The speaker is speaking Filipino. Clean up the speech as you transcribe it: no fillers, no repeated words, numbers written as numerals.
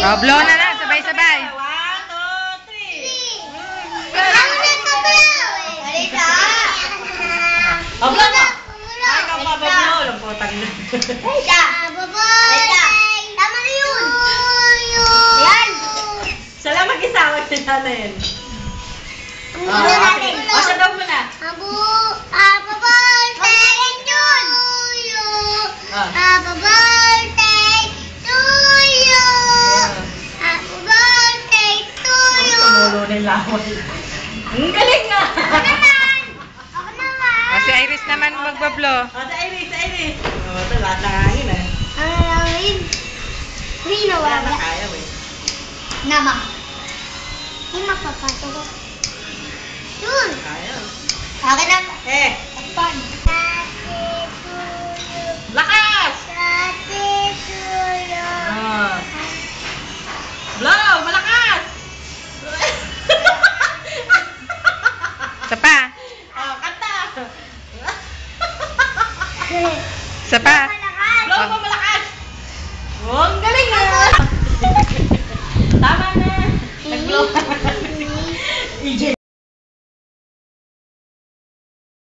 Oh, blow na lang. Sabay-sabay. 1, 2, 3. Ako na tumulaw eh. Halika. Oh, blow na. Ay, ikaw pa ba-blow? Lampotan na. Halika. Halika. Tama na yun. Yan. Siya lang mag-isa. Huwag si Nanen. Muna natin. O, siya daw muna. Happy birthday to you. Happy birthday to you. Happy birthday to you. Tumulo na yung laway. Ang galing nga. Ako naman. Ako naman. Oh, si Iris naman magbablo. O, sa Iris, sa Iris. O, ito, lahat ng hangin eh. Ang langin. Hindi Wala na nawawala. kaya eh. Nama. Hindi mapapasok ko. Yun. Kaya. Akin na. Eh, Takpan. lakas! Ah. Blow, malakas! Isa pa. Oh, kanta! Isa pa. Blow mo malakas! Oh, ang galing ah! Tama na! Nag-blow. EJ.